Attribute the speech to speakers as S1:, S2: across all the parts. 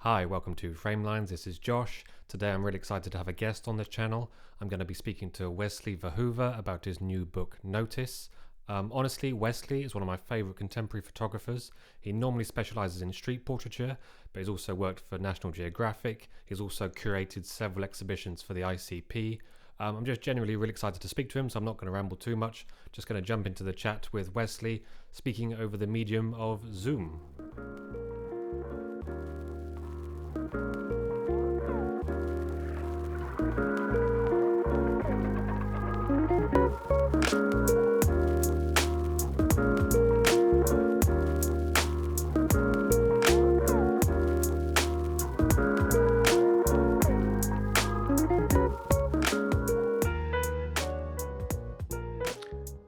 S1: Hi, welcome to Framelines. This is Josh. Today I'm really excited to have a guest on this channel. I'm going to be speaking to Wesley Verhoeve about his new book, Notice. Honestly, Wesley is one of my favourite contemporary photographers. He normally specialises in street portraiture, but he's also worked for National Geographic. He's also curated several exhibitions for the ICP. I'm just genuinely really excited to speak to him, so I'm not going to ramble too much. Just going to jump into the chat with Wesley, speaking over the medium of Zoom.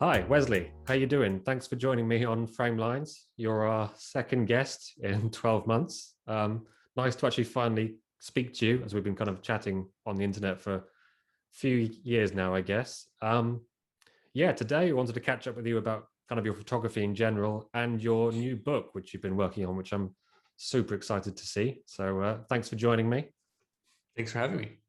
S1: Hi, Wesley. How you doing? Thanks for joining me on Framelines. You're our second guest in 12 months. Nice to actually finally speak to you, as we've been kind of chatting on the internet for a few years now, I guess. Today we wanted to catch up with you about kind of your photography in general and your new book, which you've been working on, which I'm super excited to see. So thanks for joining me.
S2: Thanks for having me.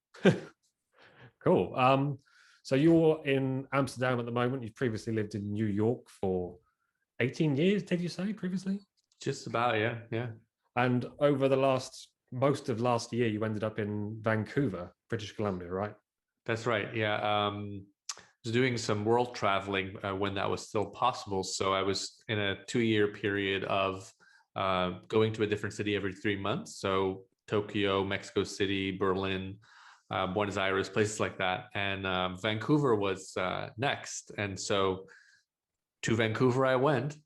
S1: Cool. So you're in Amsterdam at the moment. You've previously lived in New York for 18 years, did you say previously?
S2: Just about, yeah.
S1: And over the most of last year, you ended up in Vancouver, British Columbia, right?
S2: That's right. Yeah. I was doing some world traveling when that was still possible. So I was in a 2-year period of going to a different city every 3 months. So Tokyo, Mexico City, Berlin, Buenos Aires, places like that. And Vancouver was next. And so to Vancouver I went.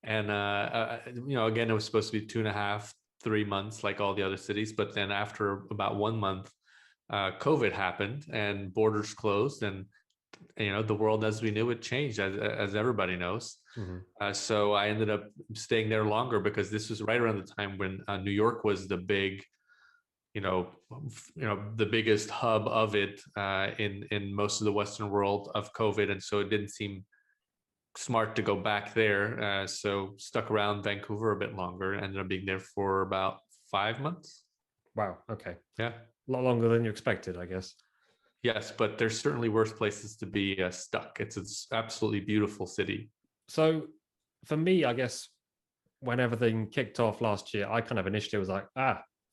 S2: And, again, it was supposed to be 2.5, 3 months like all the other cities. But then after about 1 month, COVID happened and borders closed, and the world as we knew it changed, as everybody knows.
S1: Mm-hmm.
S2: So I ended up staying there longer because this was right around the time when New York was the big, the biggest hub of it in most of the Western world of COVID, and so it didn't seem smart to go back there. So stuck around Vancouver a bit longer. Ended up being there for about 5 months.
S1: Wow. Okay.
S2: Yeah.
S1: A lot longer than you expected, I guess.
S2: Yes, but there's certainly worse places to be stuck. It's an absolutely beautiful city.
S1: So for me, I guess when everything kicked off last year, I kind of initially was like,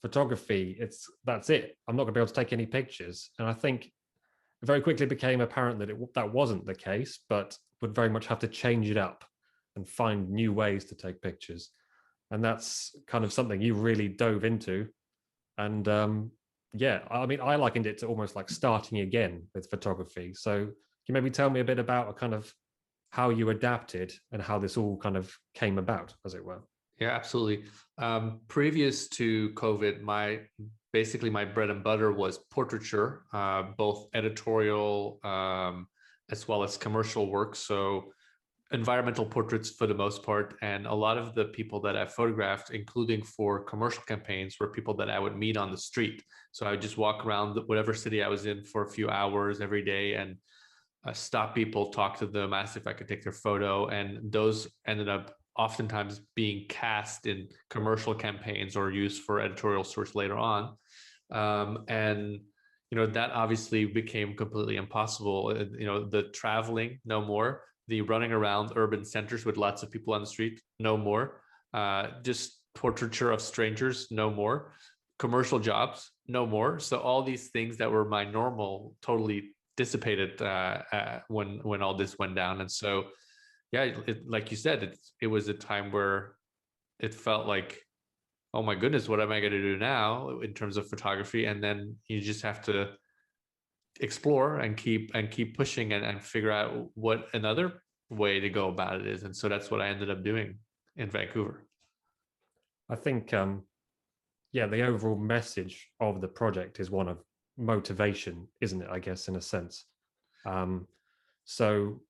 S1: photography, that's it. I'm not going to be able to take any pictures. And I think it very quickly became apparent that that wasn't the case, but would very much have to change it up and find new ways to take pictures. And that's kind of something you really dove into. And I mean, I likened it to almost like starting again with photography. So can you maybe tell me a bit about a kind of how you adapted and how this all kind of came about, as it were?
S2: Yeah, absolutely. Previous to COVID, basically my bread and butter was portraiture, both editorial as well as commercial work. So environmental portraits for the most part. And a lot of the people that I photographed, including for commercial campaigns, were people that I would meet on the street. So I would just walk around whatever city I was in for a few hours every day and stop people, talk to them, ask if I could take their photo. And those ended up oftentimes being cast in commercial campaigns or used for editorial source later on. And that obviously became completely impossible. The traveling, no more. The running around urban centers with lots of people on the street, no more. Just portraiture of strangers, no more. Commercial jobs, no more. So all these things that were my normal totally dissipated when all this went down. And so, yeah, like you said, it was a time where it felt like, oh my goodness, what am I going to do now in terms of photography? And then you just have to explore and keep pushing and figure out what another way to go about it is. And so that's what I ended up doing in Vancouver.
S1: I think, the overall message of the project is one of motivation, isn't it? I guess in a sense. So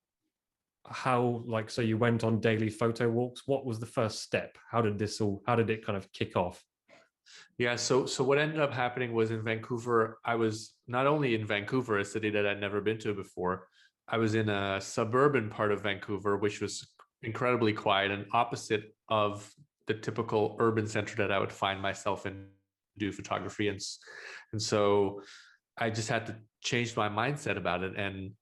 S1: so you went on daily photo walks. What was the first step? How did it kind of kick off?
S2: Yeah, so what ended up happening was in Vancouver, I was not only in Vancouver, a city that I'd never been to before, I was in a suburban part of Vancouver, which was incredibly quiet and opposite of the typical urban center that I would find myself in do photography. And so I just had to change my mindset about it. And,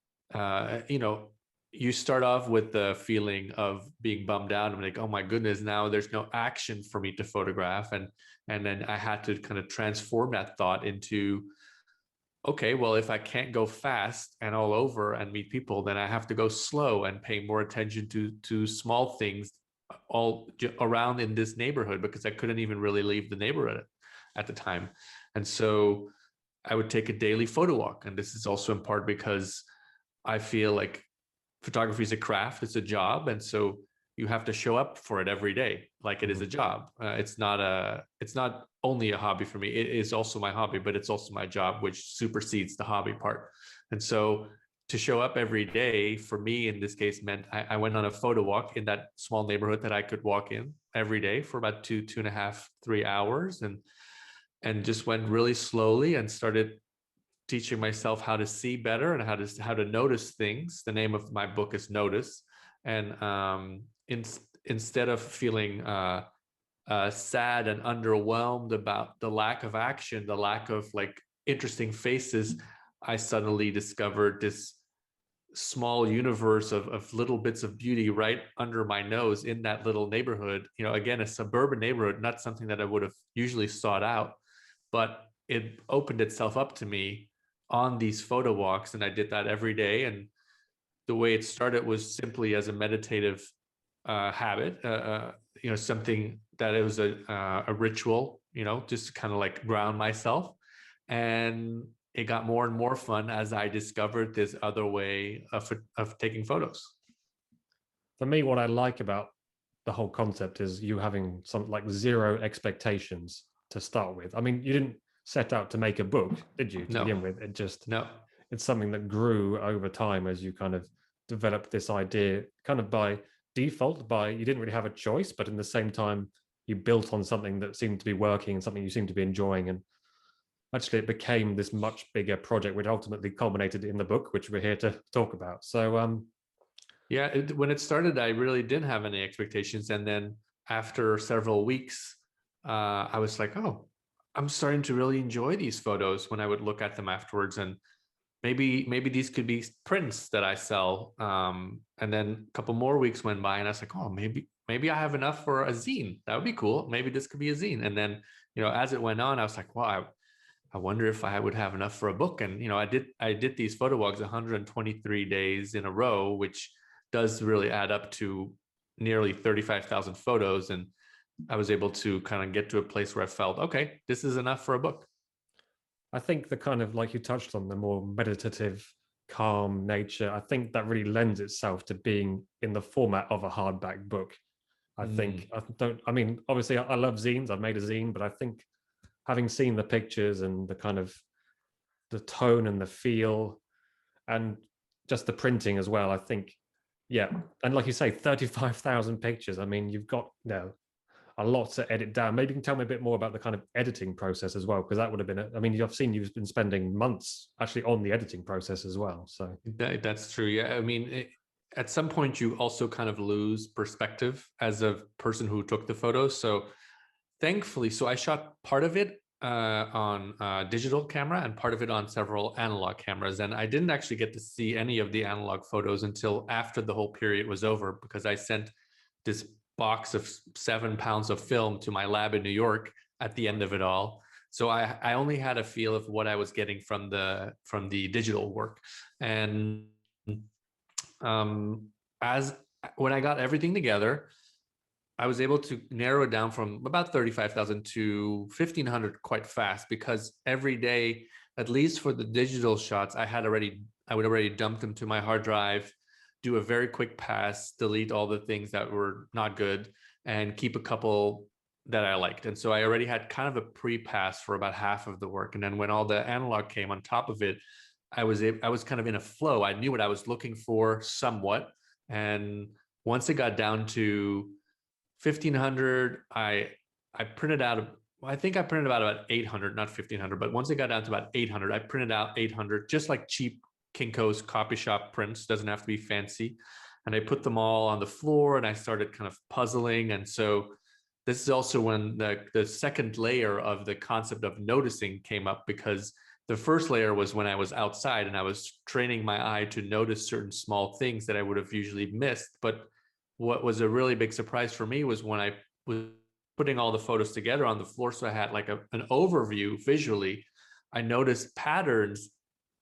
S2: you start off with the feeling of being bummed out. I'm like, oh my goodness, now there's no action for me to photograph. And then I had to kind of transform that thought into, okay, well, if I can't go fast and all over and meet people, then I have to go slow and pay more attention to small things all around in this neighborhood, because I couldn't even really leave the neighborhood at the time. And so I would take a daily photo walk. And this is also in part because I feel like photography is a craft, it's a job. And so you have to show up for it every day like it is a job. It's not only a hobby for me, it is also my hobby, but it's also my job, which supersedes the hobby part. And so to show up every day for me in this case meant I went on a photo walk in that small neighborhood that I could walk in every day for about 2.5, 3 hours, and just went really slowly and started teaching myself how to see better and how to notice things. The name of my book is Notice. And instead of feeling sad and underwhelmed about the lack of action, the lack of like interesting faces, I suddenly discovered this small universe of little bits of beauty right under my nose in that little neighborhood. Again, a suburban neighborhood, not something that I would have usually sought out, but it opened itself up to me on these photo walks. And I did that every day. And the way it started was simply as a meditative habit, something that it was a ritual, just to kind of like ground myself. And it got more and more fun as I discovered this other way of taking photos.
S1: For me, what I like about the whole concept is you having some like zero expectations to start with. I mean, you didn't set out to make a book, did you, to
S2: No.
S1: begin with? It just,
S2: No.
S1: it's something that grew over time as you kind of developed this idea kind of by default, you didn't really have a choice, but in the same time, you built on something that seemed to be working and something you seemed to be enjoying. And actually it became this much bigger project, which ultimately culminated in the book, which we're here to talk about. So
S2: yeah, when it started, I really didn't have any expectations. And then after several weeks, I was like, oh, I'm starting to really enjoy these photos when I would look at them afterwards. And maybe these could be prints that I sell. And then a couple more weeks went by and I was like, oh, maybe I have enough for a zine. That would be cool. Maybe this could be a zine. And then, as it went on, I was like, wow, I wonder if I would have enough for a book. And, I did these photo walks 123 days in a row, which does really add up to nearly 35,000 photos. And I was able to kind of get to a place where I felt, okay, this is enough for a book.
S1: I think the kind of, like you touched on, the more meditative, calm nature, I think that really lends itself to being in the format of a hardback book. I think, obviously I love zines. I've made a zine, but I think having seen the pictures and the kind of the tone and the feel and just the printing as well, I think, yeah. And like you say, 35,000 pictures. I mean, you've got a lot to edit down. Maybe you can tell me a bit more about the kind of editing process as well, because that would have been, I've seen you've been spending months actually on the editing process as well. So
S2: that's true. Yeah. At some point you also kind of lose perspective as a person who took the photos. So thankfully, I shot part of it on digital camera and part of it on several analog cameras. And I didn't actually get to see any of the analog photos until after the whole period was over, because I sent this box of 7 pounds of film to my lab in New York at the end of it all. So I only had a feel of what I was getting from the digital work. And as when I got everything together, I was able to narrow it down from about 35,000 to 1,500 quite fast, because every day, at least for the digital shots, I would already dump them to my hard drive, do a very quick pass, delete all the things that were not good, and keep a couple that I liked. And so I already had kind of a pre-pass for about half of the work. And then when all the analog came on top of it, I was kind of in a flow. I knew what I was looking for somewhat. And once it got down to 1,500, I printed out, I think I printed about 800, not 1,500, but once it got down to about 800, I printed out 800, just like cheap Kinko's copy shop prints, doesn't have to be fancy. And I put them all on the floor and I started kind of puzzling. And so this is also when the second layer of the concept of noticing came up, because the first layer was when I was outside and I was training my eye to notice certain small things that I would have usually missed. But what was a really big surprise for me was when I was putting all the photos together on the floor, so I had like an overview visually, I noticed patterns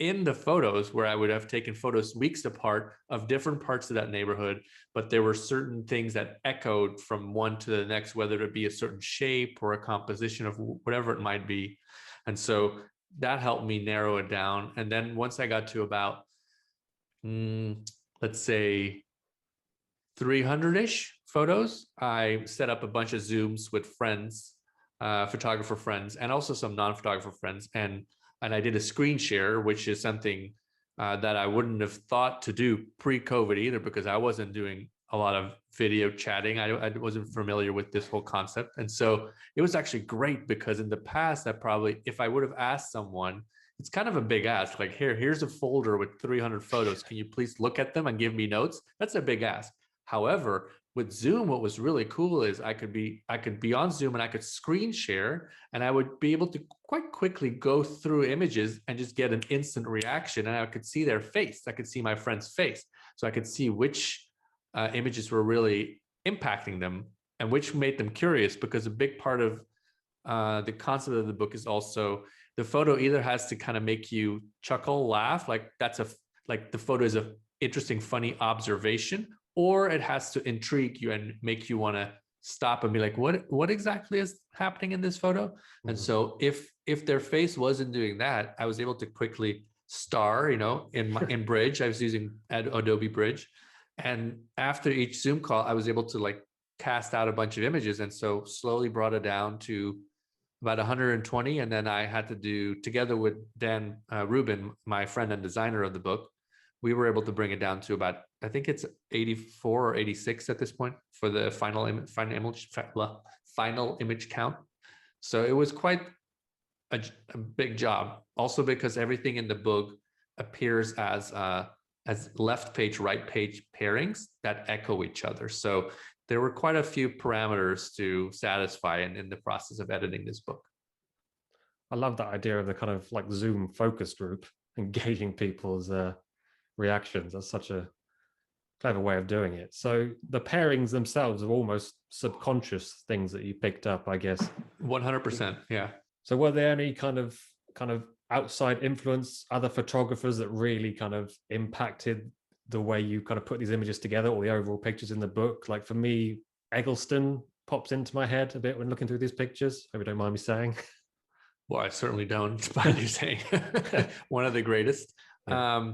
S2: in the photos where I would have taken photos weeks apart of different parts of that neighborhood, but there were certain things that echoed from one to the next, whether it be a certain shape or a composition of whatever it might be. And so that helped me narrow it down. And then once I got to about, let's say 300-ish photos, I set up a bunch of Zooms with friends, photographer friends, and also some non-photographer friends. And I did a screen share, which is something that I wouldn't have thought to do pre-COVID either, because I wasn't doing a lot of video chatting. I wasn't familiar with this whole concept. And so it was actually great, because in the past, I probably, if I would have asked someone, it's kind of a big ask, like, here's a folder with 300 photos. Can you please look at them and give me notes? That's a big ask. However, with Zoom, what was really cool is I could be on Zoom and I could screen share, and I would be able to quite quickly go through images and just get an instant reaction. And I could see their face. I could see my friend's face. So I could see which images were really impacting them and which made them curious, because a big part of the concept of the book is also the photo either has to kind of make you chuckle, laugh, like the photo is an interesting, funny observation, or it has to intrigue you and make you want to stop and be like, what exactly is happening in this photo? Mm-hmm. And so if their face wasn't doing that, I was able to quickly star, in Bridge. I was using Adobe Bridge. And after each Zoom call, I was able to like cast out a bunch of images. And so slowly brought it down to about 120. And then I had to do, together with Dan Rubin, my friend and designer of the book, we were able to bring it down to about, I think it's 84 or 86 at this point for the final image count. So it was quite a big job. Also because everything in the book appears as left page, right page pairings that echo each other. So there were quite a few parameters to satisfy in the process of editing this book.
S1: I love that idea of the kind of like Zoom focus group, engaging people's reactions. That's such a clever way of doing it. So the pairings themselves are almost subconscious things that you picked up, I guess.
S2: 100%, yeah.
S1: So were there any kind of outside influence, other photographers that really kind of impacted the way you kind of put these images together, or the overall pictures in the book? Like for me, Eggleston pops into my head a bit when looking through these pictures. Hope you don't mind me saying.
S2: Well, I certainly don't mind you saying. One of the greatest. Yeah.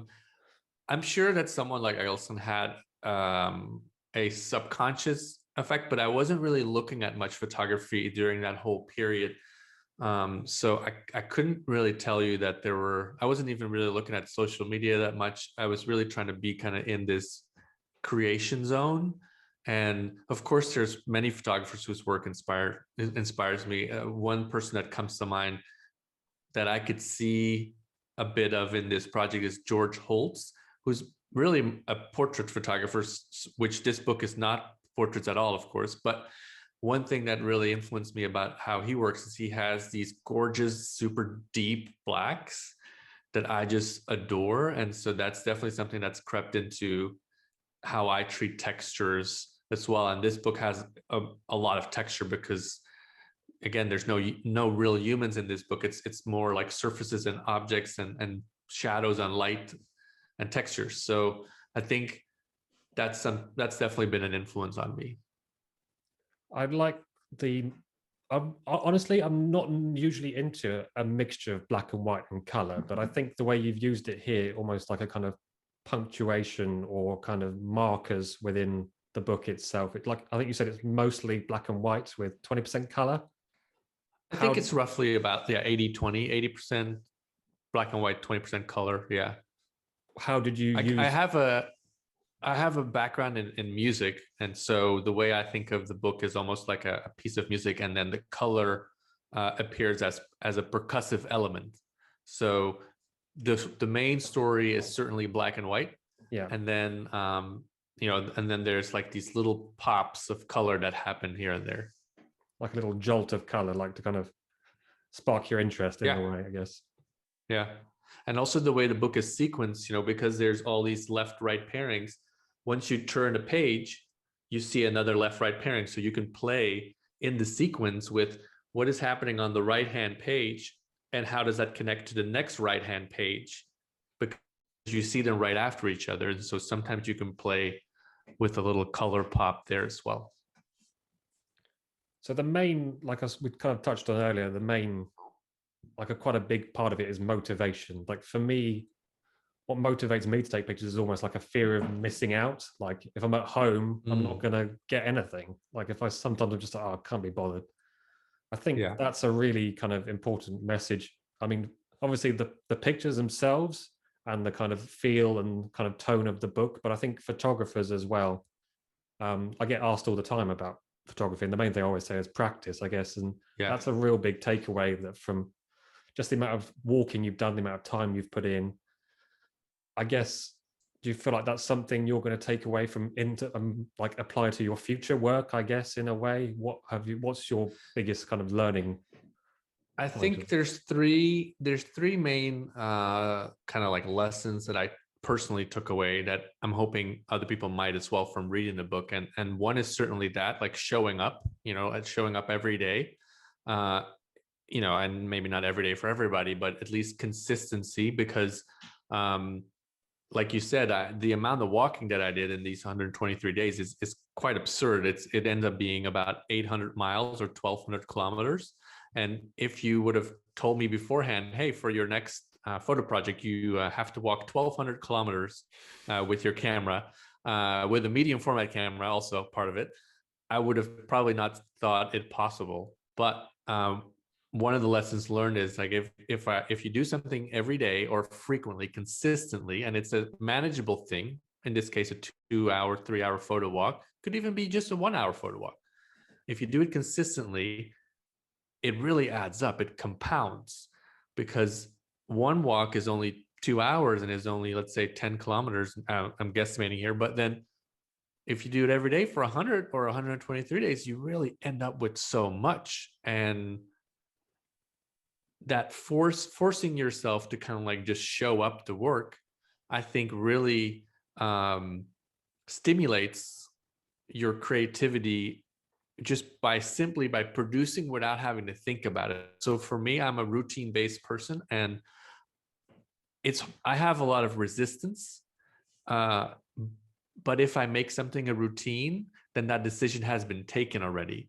S2: I'm sure that someone like Eggleston had a subconscious effect, but I wasn't really looking at much photography during that whole period. So I couldn't really tell you that I wasn't even really looking at social media that much. I was really trying to be kind of in this creation zone. And of course, there's many photographers whose work inspires me. One person that comes to mind that I could see a bit of in this project is George Holtz, who's really a portrait photographer, which this book is not portraits at all, of course. But one thing that really influenced me about how he works is he has these gorgeous, super deep blacks that I just adore. And so that's definitely something that's crept into how I treat textures as well. And this book has a lot of texture because, again, there's no real humans in this book. It's more like surfaces and objects and shadows and light and textures. So I think that's definitely been an influence on me.
S1: I'd like honestly, I'm not usually into a mixture of black and white and color, but I think the way you've used it here, almost like a kind of punctuation or kind of markers within the book itself. I think you said it's mostly black and white with 20% color.
S2: I think it's roughly about 80-20, 80% black and white, 20% color. Yeah.
S1: How did you use?
S2: I have a background in music, and so the way I think of the book is almost like a piece of music, and then the color appears as a percussive element. So the main story is certainly black and white,
S1: yeah,
S2: and then and then there's like these little pops of color that happen here and there.
S1: like a little jolt of color, like to kind of spark your interest in
S2: Yeah.
S1: a way, I guess.
S2: Yeah. And also the way the book is sequenced, because there's all these left-right pairings. Once you turn a page, you see another left-right pairing. So you can play in the sequence with what is happening on the right-hand page and how does that connect to the next right-hand page, because you see them right after each other. And so sometimes you can play with a little color pop there as well.
S1: So the main, like us, we kind of touched on earlier, the main, like quite a big part of it is motivation. Like for me, what motivates me to take pictures is almost like a fear of missing out. Like if I'm at home, I'm not gonna get anything. Like if I sometimes I'm just like, oh, I can't be bothered. I think
S2: Yeah.
S1: that's a really kind of important message. I mean, obviously the pictures themselves and the kind of feel and kind of tone of the book, but I think photographers as well. I get asked all the time about photography, and the main thing I always say is practice, I guess, and
S2: Yeah.
S1: that's a real big takeaway that from just the amount of walking you've done, the amount of time you've put in. I guess, do you feel like that's something you're going to take away from into like apply to your future work? I guess in a way, what's your biggest kind of learning?
S2: I think there's three main kind of like lessons that I personally took away that I'm hoping other people might as well from reading the book. And one is certainly that, like showing up, and showing up every day. Uh, and maybe not every day for everybody, but at least consistency, because um, like you said, the amount of walking that I did in these 123 days is quite absurd. It ends up being about 800 miles or 1,200 kilometers. And if you would have told me beforehand, hey, for your next photo project, you have to walk 1,200 kilometers with your camera, with a medium format camera, also part of it, I would have probably not thought it possible. But one of the lessons learned is like if you do something every day or frequently, consistently, and it's a manageable thing, in this case, a 2-hour, 3-hour photo walk, could even be just a 1-hour photo walk. If you do it consistently, it really adds up. It compounds, because one walk is only 2 hours and is only, let's say, 10 kilometers. I'm guesstimating here, but then if you do it every day for 100 or 123 days, you really end up with so much. And that forcing yourself to kind of like just show up to work, I think really stimulates your creativity just by simply by producing without having to think about it. So for me, I'm a routine based person, and I have a lot of resistance. But if I make something a routine, then that decision has been taken already.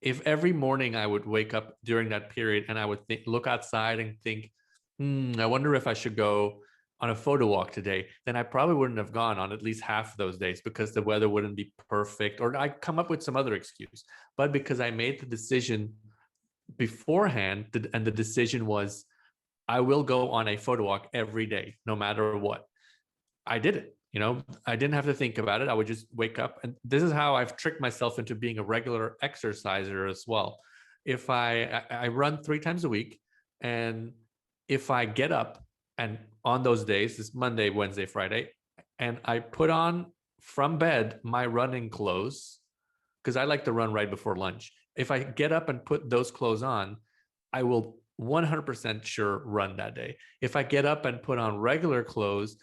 S2: If every morning I would wake up during that period and I would look outside and think, I wonder if I should go on a photo walk today, then I probably wouldn't have gone on at least half of those days because the weather wouldn't be perfect, or I'd come up with some other excuse. But because I made the decision beforehand, and the decision was, I will go on a photo walk every day, no matter what, I did it. I didn't have to think about it. I would just wake up. And this is how I've tricked myself into being a regular exerciser as well. If I run 3 times a week, and if I get up, and on those days, it's Monday, Wednesday, Friday, and I put on from bed my running clothes, because I like to run right before lunch. If I get up and put those clothes on, I will 100% sure run that day. If I get up and put on regular clothes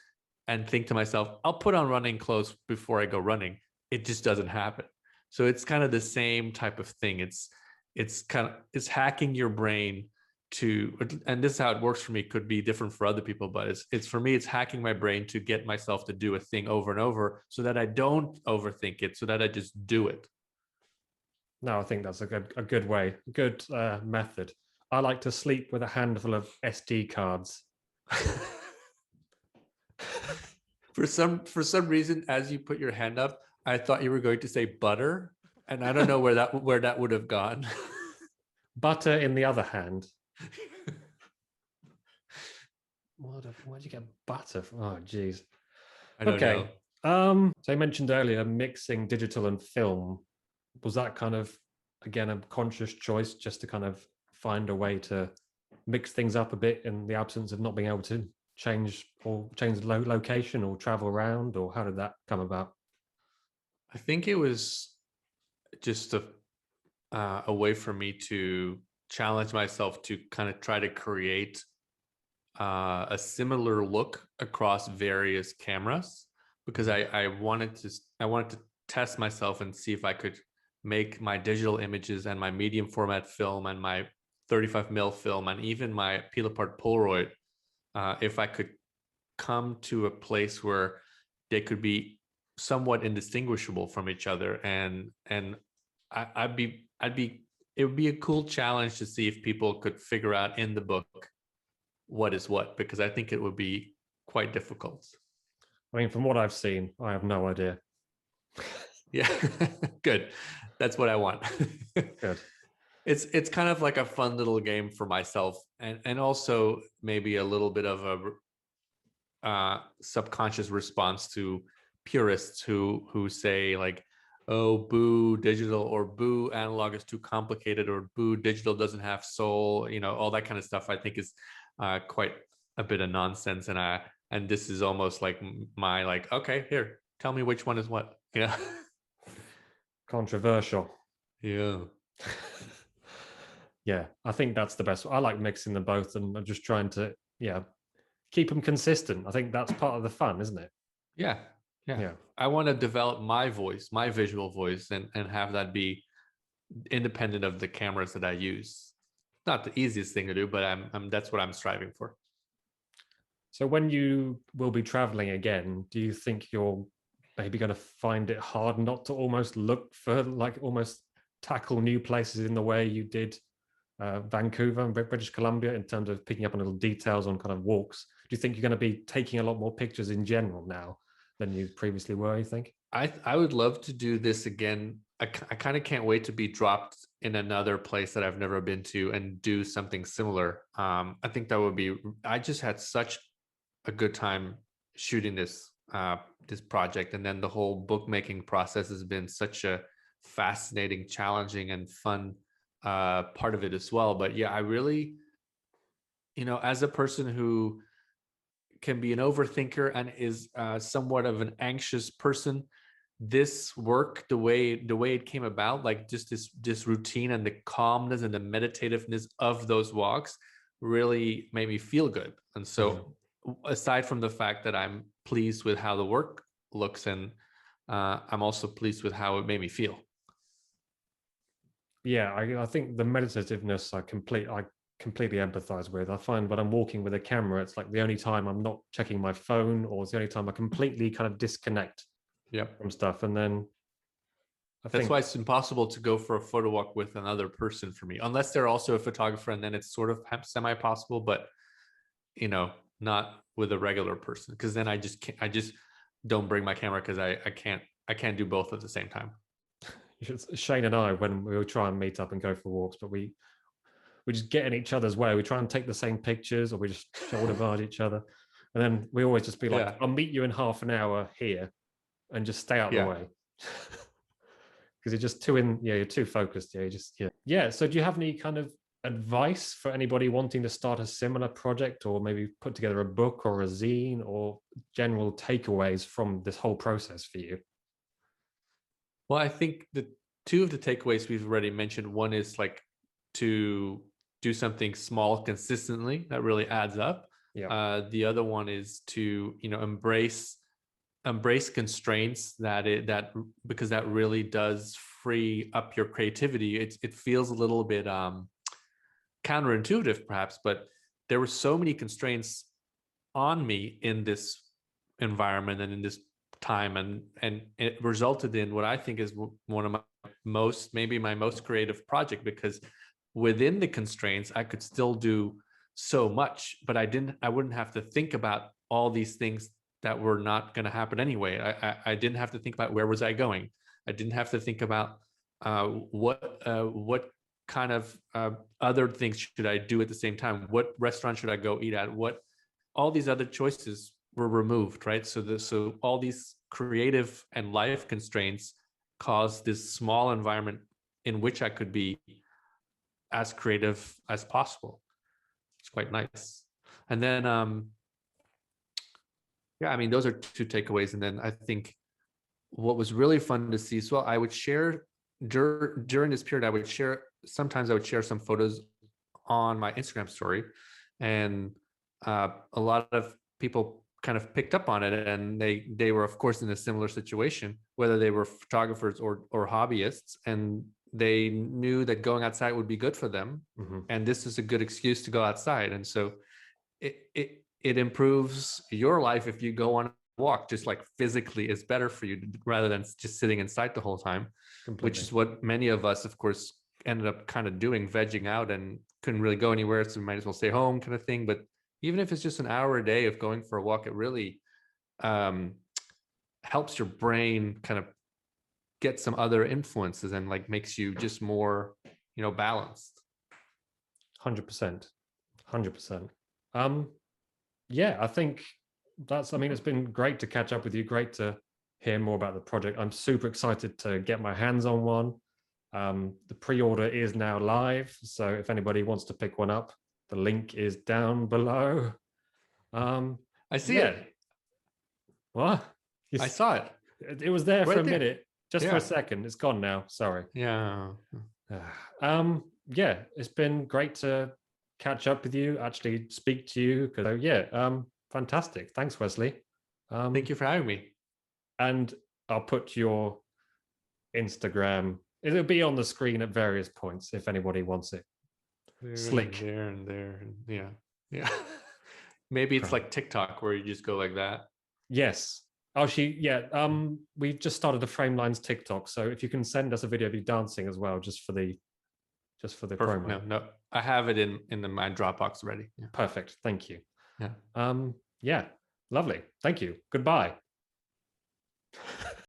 S2: and think to myself, I'll put on running clothes before I go running, it just doesn't happen. So it's kind of the same type of thing. It's hacking your brain to, and this is how it works for me, could be different for other people, but it's for me, it's hacking my brain to get myself to do a thing over and over so that I don't overthink it, so that I just do it.
S1: No, I think that's a good way, good method. I like to sleep with a handful of SD cards.
S2: For some reason, as you put your hand up, I thought you were going to say butter, and I don't know where that would have gone.
S1: Butter in the other hand. Where'd you get butter from? Oh, geez.
S2: I don't know.
S1: So you mentioned earlier mixing digital and film. Was that kind of, again, a conscious choice just to kind of find a way to mix things up a bit in the absence of not being able to change location or travel around, or how did that come about?
S2: I think it was just a way for me to challenge myself to kind of try to create a similar look across various cameras, because I wanted to test myself and see if I could make my digital images and my medium format film and my 35 mil film and even my peel apart Polaroid, if I could come to a place where they could be somewhat indistinguishable from each other. And I'd be it would be a cool challenge to see if people could figure out in the book what is what, because I think it would be quite difficult.
S1: I mean, from what I've seen, I have no idea.
S2: Yeah. Good. That's what I want.
S1: Good.
S2: It's kind of like a fun little game for myself, and also maybe a little bit of a subconscious response to purists who say like, oh, boo digital, or boo analog is too complicated, or boo digital doesn't have soul, all that kind of stuff. I think is quite a bit of nonsense, and this is almost like my like, okay, here, tell me which one is what. Yeah.
S1: Controversial.
S2: Yeah.
S1: Yeah, I think that's the best. I like mixing them both, and I'm just trying to, yeah, keep them consistent. I think that's part of the fun, isn't it?
S2: Yeah. Yeah.
S1: Yeah.
S2: I want to develop my voice, my visual voice, and have that be independent of the cameras that I use. Not the easiest thing to do, but I'm that's what I'm striving for.
S1: So when you will be traveling again, do you think you're maybe going to find it hard not to almost look for, like, almost tackle new places in the way you did Vancouver and British Columbia, in terms of picking up on little details on kind of walks? Do you think you're going to be taking a lot more pictures in general now than you previously were, you think?
S2: I would love to do this again. I kind of can't wait to be dropped in another place that I've never been to and do something similar. I think that would be. I just had such a good time shooting this project, and then the whole bookmaking process has been such a fascinating, challenging, and fun part of it as well. But yeah, I really, as a person who can be an overthinker and is somewhat of an anxious person, this work, the way it came about, like just this routine and the calmness and the meditativeness of those walks really made me feel good. And so aside from the fact that I'm pleased with how the work looks, and I'm also pleased with how it made me feel.
S1: Yeah, I think the meditativeness I completely empathize with. I find when I'm walking with a camera, it's like the only time I'm not checking my phone, or it's the only time I completely kind of disconnect
S2: Yep.
S1: from stuff. And then I
S2: That's
S1: think,
S2: why it's impossible to go for a photo walk with another person for me, unless they're also a photographer, and then it's sort of semi-possible, but not with a regular person, because then I just can't, I just don't bring my camera, because I can't do both at the same time.
S1: Shane and I, when we would try and meet up and go for walks, but we just get in each other's way. We try and take the same pictures, or we just shoulder barge each other. And then we always just be like,
S2: Yeah.
S1: I'll meet you in half an hour here, and just stay out of the way. Because you're just you're too focused. Yeah, yeah. So do you have any kind of advice for anybody wanting to start a similar project, or maybe put together a book or a zine, or general takeaways from this whole process for you?
S2: Well, I think the two of the takeaways we've already mentioned. One is like to do something small consistently that really adds up.
S1: Yeah.
S2: The other one is to embrace constraints, that because that really does free up your creativity. It feels a little bit counterintuitive perhaps, but there were so many constraints on me in this environment and in this time, and it resulted in what I think is one of my most creative project, because within the constraints I could still do so much, but I wouldn't have to think about all these things that were not going to happen anyway. I didn't have to think about where was I going. I didn't have to think about what kind of other things should I do at the same time. What restaurant should I go eat at? What all these other choices were removed, right? So all these creative and life constraints caused this small environment in which I could be as creative as possible. It's quite nice. And then yeah, I mean, those are two takeaways. And then I think what was really fun to see, so I would share during this period, sometimes I would share some photos on my Instagram story, and a lot of people kind of picked up on it, and they were of course in a similar situation, whether they were photographers or hobbyists, and they knew that going outside would be good for them.
S1: Mm-hmm.
S2: And this is a good excuse to go outside. And so it improves your life if you go on a walk, just like physically is better for you rather than just sitting inside the whole time.
S1: Completely.
S2: Which is what many of us, of course, ended up kind of doing, vegging out, and couldn't really go anywhere, so we might as well stay home kind of thing. But even if it's just an hour a day of going for a walk, it really helps your brain kind of get some other influences and like makes you just more, balanced.
S1: 100%. 100%. Yeah, I think it's been great to catch up with you. Great to hear more about the project. I'm super excited to get my hands on one. The pre-order is now live, so if anybody wants to pick one up, the link is down below.
S2: I see it.
S1: What?
S2: I saw it.
S1: It was there
S2: Right
S1: for a
S2: there.
S1: minute, just for a second. It's gone now. Sorry.
S2: Yeah.
S1: Yeah, it's been great to catch up with you, actually speak to you. Fantastic. Thanks, Wesley.
S2: Thank you for having me.
S1: And I'll put your Instagram. It'll be on the screen at various points if anybody wants it. Slick.
S2: There and there. Yeah. Maybe it's like TikTok where you just go like that.
S1: Yes. Oh, we've just started a Frame Lines TikTok. So if you can send us a video of you dancing as well, just for the promo.
S2: No, I have it in my Dropbox ready. Yeah.
S1: Perfect. Thank you.
S2: Yeah.
S1: Yeah. Lovely. Thank you. Goodbye.